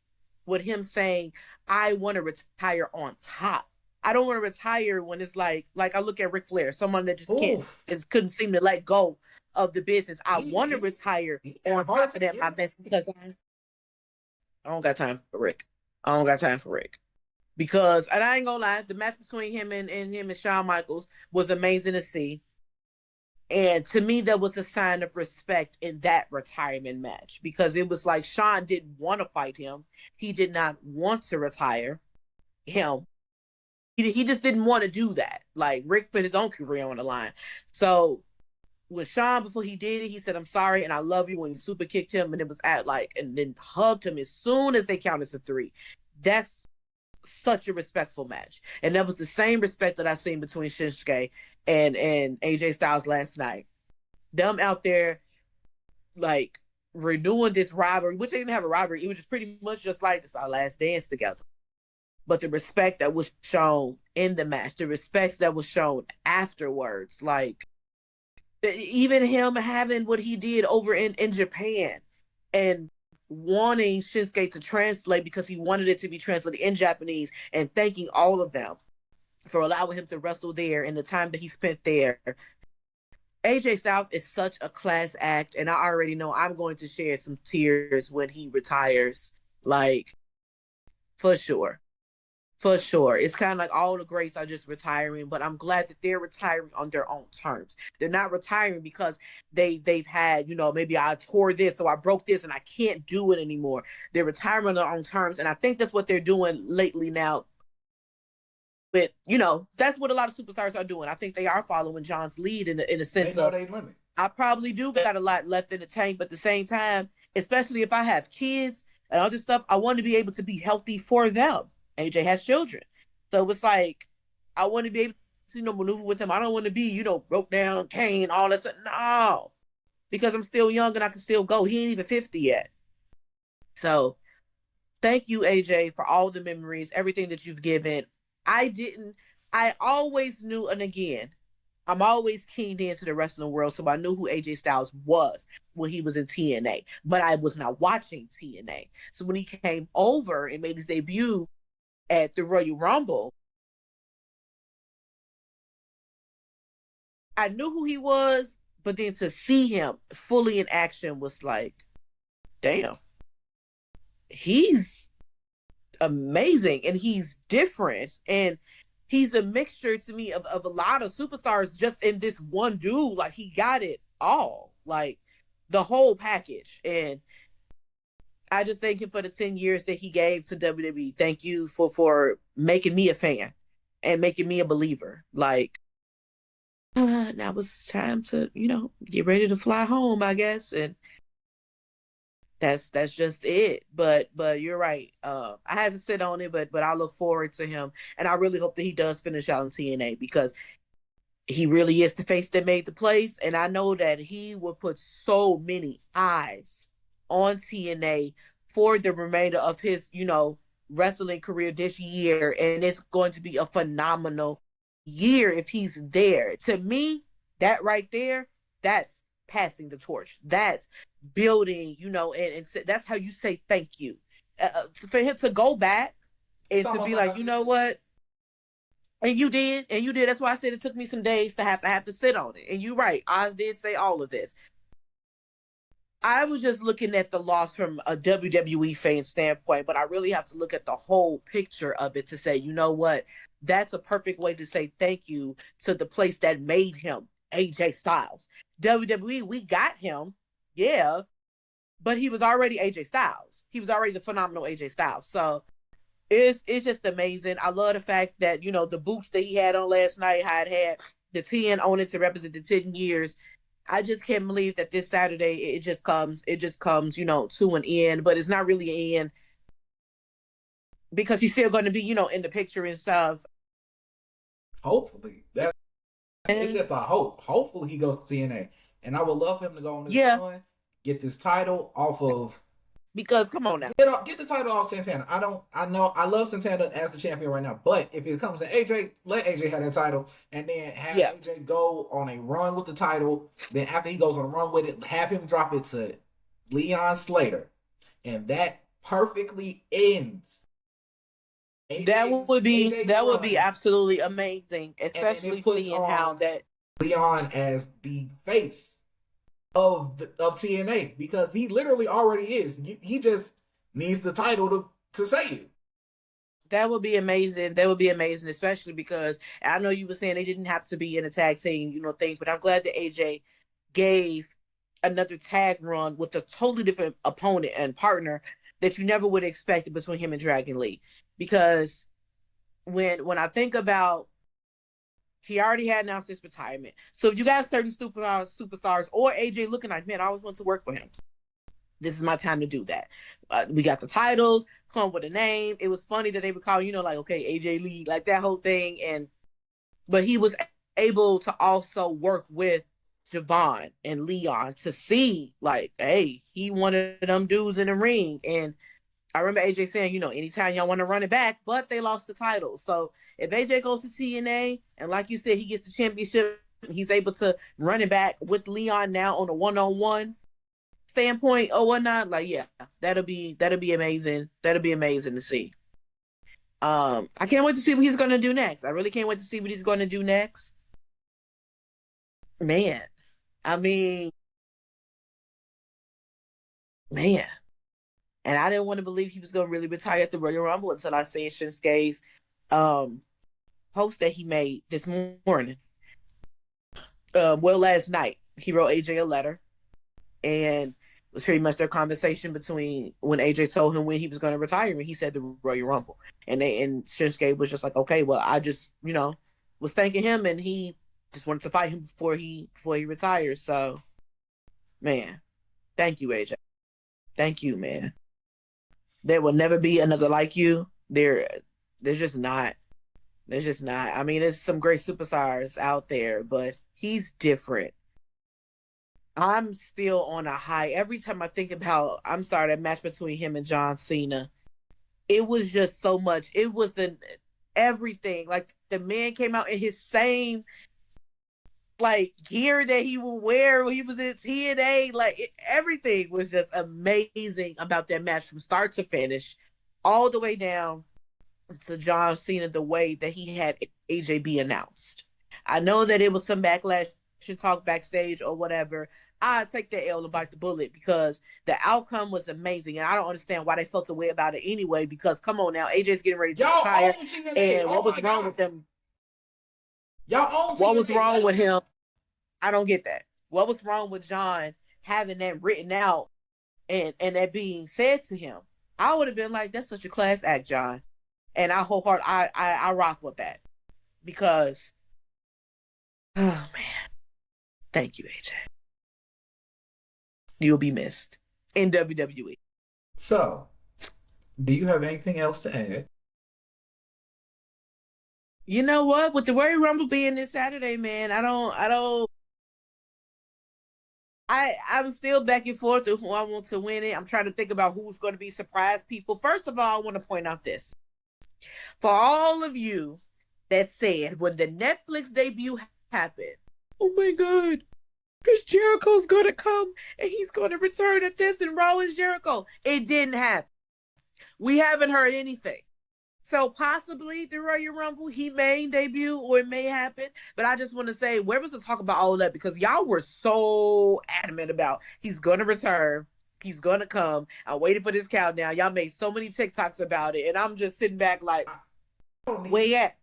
with him saying, I want to retire on top. I don't want to retire when it's like I look at Ric Flair, someone that Ooh, just couldn't seem to let go of the business. I he want to he, retire he on had heart. top of that, Yeah, my best, because I don't got time for Rick. I don't got time for Rick because, and I ain't gonna lie, the match between him and Shawn Michaels was amazing to see. And to me, that was a sign of respect in that retirement match because it was like Shawn didn't want to fight him. He did not want to retire him. He just didn't want to do that. Like Rick put his own career on the line. So with Shawn, before he did it, he said, I'm sorry and I love you when he super kicked him and it was at like, and then hugged him as soon as they counted to three. That's such a respectful match. And that was the same respect that I seen between Shinsuke and AJ Styles last night. Them out there like renewing this rivalry, which they didn't have a rivalry. It was just pretty much just like it's our last dance together. But the respect that was shown in the match, the respect that was shown afterwards, like even him having what he did over in Japan and wanting Shinsuke to translate because he wanted it to be translated in Japanese and thanking all of them for allowing him to wrestle there and the time that he spent there. AJ Styles is such a class act, and I already know I'm going to shed some tears when he retires. Like, for sure. For sure. It's kind of like all the greats are just retiring, but I'm glad that they're retiring on their own terms. They're not retiring because they've had, maybe I tore this or I broke this and I can't do it anymore. They're retiring on their own terms. And I think that's what they're doing lately now. But that's what a lot of superstars are doing. I think they are following John's lead in a they sense know of they limit. I probably do got a lot left in the tank, but at the same time, especially if I have kids and all this stuff, I want to be able to be healthy for them. AJ has children. So it's like, I want to be able to, maneuver with him. I don't want to be, broke down, cane, all that stuff. No, because I'm still young and I can still go. He ain't even 50 yet. So thank you, AJ, for all the memories, everything that you've given. I always knew, and again, I'm always keyed into the wrestling world, so I knew who AJ Styles was when he was in TNA, but I was not watching TNA. So when he came over and made his debut at the Royal Rumble, I knew who he was, but then to see him fully in action was like, damn, he's amazing and he's different. And he's a mixture to me of a lot of superstars just in this one dude. Like he got it all, like the whole package. And I just thank him for the 10 years that he gave to WWE. Thank you for making me a fan and making me a believer. Like now it's time to, get ready to fly home, I guess. And that's just it. But you're right. I had to sit on it, but I look forward to him, and I really hope that he does finish out in TNA because he really is the face that made the place, and I know that he will put so many eyes on TNA for the remainder of his, wrestling career this year, and it's going to be a phenomenal year if he's there. To me, that right there, that's passing the torch. That's building, and that's how you say thank you. For him to go back It's and to almost be like like, I you said. know what? And you did. That's why I said it took me some days to have to sit on it. And you're right. Oz did say all of this. I was just looking at the loss from a WWE fan standpoint, but I really have to look at the whole picture of it to say, you know what? That's a perfect way to say thank you to the place that made him, AJ Styles. WWE, we got him, yeah, but he was already AJ Styles. He was already the phenomenal AJ Styles. So it's just amazing. I love the fact that the boots that he had on last night, how it had the 10 on it to represent the 10 years. I just can't believe that this Saturday it just comes to an end, but it's not really an end because he's still going to be in the picture and stuff. Hopefully, that's it's And just a hope. Hopefully, he goes to TNA, and I would love for him to go on this yeah, run, get this title off of because come on now. get the title off Santana. I don't. I know. I love Santana as the champion right now, but if it comes to AJ, let AJ have that title, and then have Yeah, AJ go on a run with the title. Then after he goes on a run with it, have him drop it to Leon Slater, and that perfectly ends AJ's that would be run, absolutely amazing, and then it especially puts seeing how on that. Leon as the face of TNA because he literally already is. He just needs the title to say it. That would be amazing. That would be amazing, especially because I know you were saying they didn't have to be in a tag team, thing. But I'm glad that AJ gave another tag run with a totally different opponent and partner that you never would have expected between him and Dragon Lee. Because when I think about, he already had announced his retirement. So if you got certain superstars or AJ looking like, man, I always want to work for him, this is my time to do that. We got the titles, come with a name. It was funny that they would call, like, okay, AJ Lee, like that whole thing. But he was able to also work with Javon and Leon to see, like, hey, he one of them dudes in the ring. And I remember AJ saying, anytime y'all want to run it back, but they lost the title. So if AJ goes to TNA and like you said, he gets the championship, he's able to run it back with Leon now on a one-on-one standpoint or whatnot, like, yeah, that'll be amazing. That'll be amazing to see. I can't wait to see what he's gonna do next. I really can't wait to see what he's gonna do next. Man, I mean, man. And I didn't want to believe he was gonna really retire at the Royal Rumble until I seen Shinsuke's um post that he made this morning. Well, last night he wrote AJ a letter, and it was pretty much their conversation between when AJ told him when he was going to retire, and he said the Royal Rumble, and Shinsuke was just like, okay, well, I just was thanking him, and he just wanted to fight him before he retires. So, man, thank you, AJ. Thank you, man. There will never be another like you. There's just not. There's just not. I mean, there's some great superstars out there, but he's different. I'm still on a high. Every time I think about, I'm sorry, that match between him and John Cena, it was just so much. It was the everything. Like the man came out in his same like gear that he would wear when he was in TNA. Like everything was just amazing about that match from start to finish, all the way down to John Cena, the way that he had AJ be announced. I know that it was some backlash and talk backstage or whatever. I take the L and bite the bullet because the outcome was amazing, and I don't understand why they felt a way about it anyway. Because come on now, AJ's getting ready to Y'all retire, own TNA. and Oh what was my wrong god. with them? Y'all own What was TNA. wrong Let with him. him? I don't get that. What was wrong with John having that written out and that being said to him? I would have been like, "That's such a class act, John," and I rock with that because, oh man, thank you, AJ. You'll be missed in WWE. So, do you have anything else to add? You know what? With the Royal Rumble being this Saturday, man, I'm still back and forth with who I want to win it. I'm trying to think about who's going to be surprise people. First of all, I want to point out this for all of you that said when the Netflix debut happened, oh my God, Chris Jericho's going to come and he's going to return at this and Raw is Jericho. It didn't happen. We haven't heard anything. So possibly the Royal Rumble, he may debut or it may happen. But I just want to say, where was the talk about all of that? Because y'all were so adamant about he's going to return. He's going to come. I'm waiting for this countdown. Y'all made so many TikToks about it. And I'm just sitting back like, I don't where need you it. at?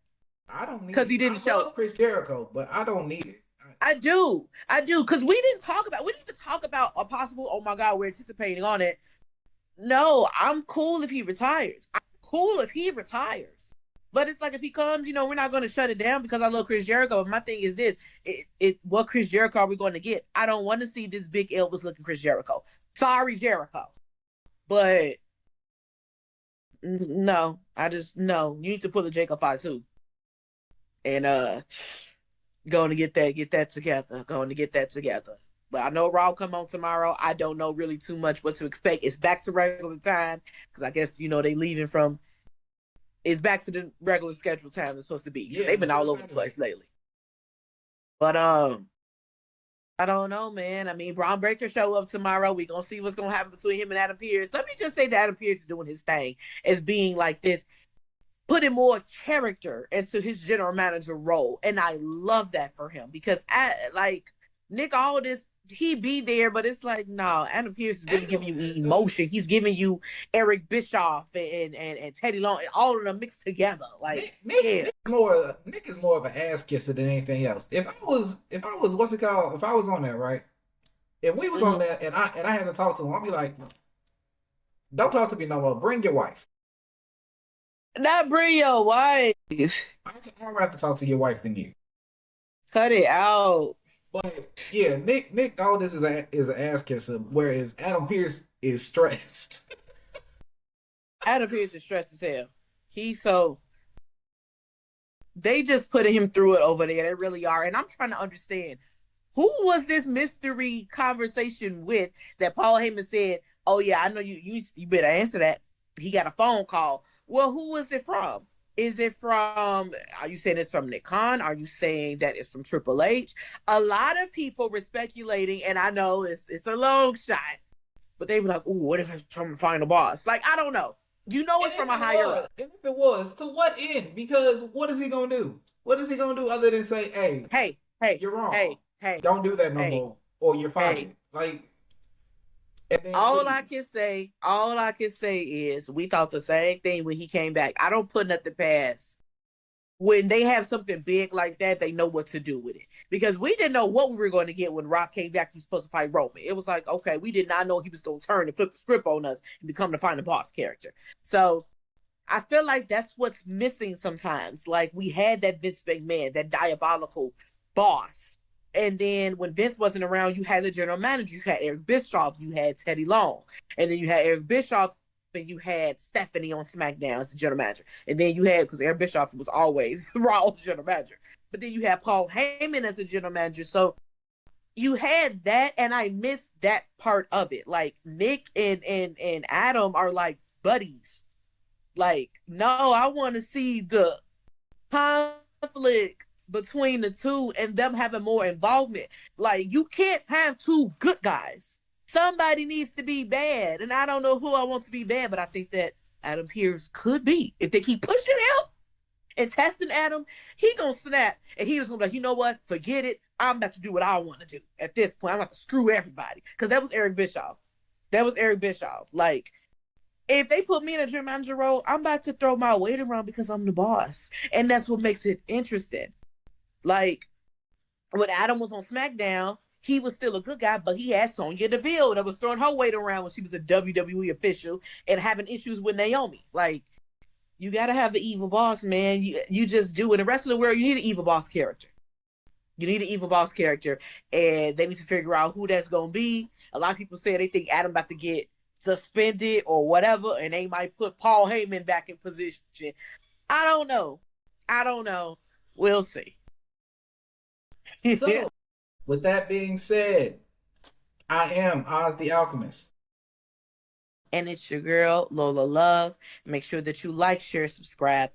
I don't need Because it. he didn't I show. love Chris Jericho, but I don't need it. I do. I do. Because we didn't even talk about a possible, oh my God, we're anticipating on it. No, I'm cool if he retires. I'm cool if he retires. But it's like if he comes, we're not going to shut it down because I love Chris Jericho. But my thing is this: what Chris Jericho are we going to get? I don't want to see this big Elvis looking Chris Jericho. Sorry, Jericho, but no, I just no. You need to pull the Jacob 5 too. and going to get that together. Going to get that together. But I know Raw come on tomorrow. I don't know really too much what to expect. It's back to regular time because I guess they leaving from. It's back to the regular scheduled time it's supposed to be because Yeah, they've been all over the Saturday. place lately. But I don't know, man. I mean, Braun Breaker show up tomorrow. We gonna see what's gonna happen between him and Adam Pearce. Let me just say that Adam Pearce is doing his thing as being like this, putting more character into his general manager role, and I love that for him because Nick Aldis, he be there, but it's like no, Adam Pearce is really giving you emotion. He's giving you Eric Bischoff and Teddy Long, all of them mixed together. Like Nick is more of an ass kisser than anything else. If I was what's it called? If I was on that, right? If we was on mm-hmm. that and I had to talk to him, I'd be like, don't talk to me no more. Bring your wife. Not bring your wife. I'd rather talk to your wife than you. Cut it out. But yeah, Nick all this is an ass kisser, whereas Adam Pearce is stressed. Adam Pearce is stressed as hell. He so they just putting him through it over there. They really are. And I'm trying to understand who was this mystery conversation with that Paul Heyman said, "Oh yeah, I know you better answer that." He got a phone call. Well, who was it from? Is it from? Are you saying it's from Nick Khan? Are you saying that it's from Triple H? A lot of people were speculating, and I know it's a long shot, but they were like, "Ooh, what if it's from the Final Boss?" Like I don't know. You know, it's from a higher up. And if it was, to what end? Because what is he gonna do? What is he gonna do other than say, "Hey, Hey, hey, you're wrong. hey, hey, Don't do that no hey, more, or you're hey. fired." Like, and then All leave. I can say is we thought the same thing when he came back. I don't put nothing past when they have something big like that, they know what to do with it. Because we didn't know what we were going to get when Rock came back. He was supposed to fight Roman. It was like, okay, we did not know he was going to turn and flip the script on us and become the final boss character. So I feel like that's what's missing sometimes. Like we had that Vince McMahon, that diabolical boss. And then when Vince wasn't around, you had the general manager. You had Eric Bischoff. You had Teddy Long. And then you had Eric Bischoff and you had Stephanie on SmackDown as the general manager. And then you had, because Eric Bischoff was always Raw's general manager. But then you had Paul Heyman as the general manager. So you had that, and I missed that part of it. Like Nick and Adam are like buddies. Like, no, I want to see the conflict between the two and them having more involvement. Like, you can't have two good guys. Somebody needs to be bad. And I don't know who I want to be bad, but I think that Adam Pearce could be. If they keep pushing him and testing Adam, he gonna snap and he just gonna be like, you know what? Forget it. I'm about to do what I want to do. At this point, I'm about to screw everybody. Because that was Eric Bischoff. That was Eric Bischoff. Like, if they put me in a general manager role, I'm about to throw my weight around because I'm the boss. And that's what makes it interesting. Like when Adam was on SmackDown, he was still a good guy, but he had Sonya Deville that was throwing her weight around when she was a WWE official and having issues with Naomi. Like, you got to have the evil boss, man. You just do. In the rest of the world, you need an evil boss character. You need an evil boss character, and they need to figure out who that's going to be. A lot of people say they think Adam about to get suspended or whatever, and they might put Paul Heyman back in position. I don't know. I don't know. We'll see. So, with that being said, I am Oz the Alchemist. And it's your girl, Lola Love. Make sure that you like, share, subscribe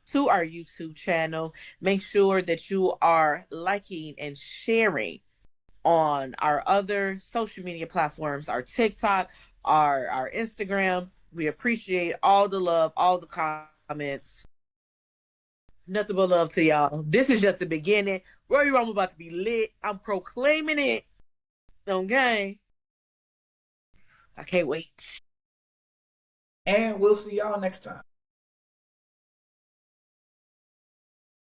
to our YouTube channel. Make sure that you are liking and sharing on our other social media platforms, our TikTok, our Instagram. We appreciate all the love, all the comments. Nothing but love to y'all. This is just the beginning. Royal Rumble about to be lit. I'm proclaiming it. Okay. I can't wait. And we'll see y'all next time.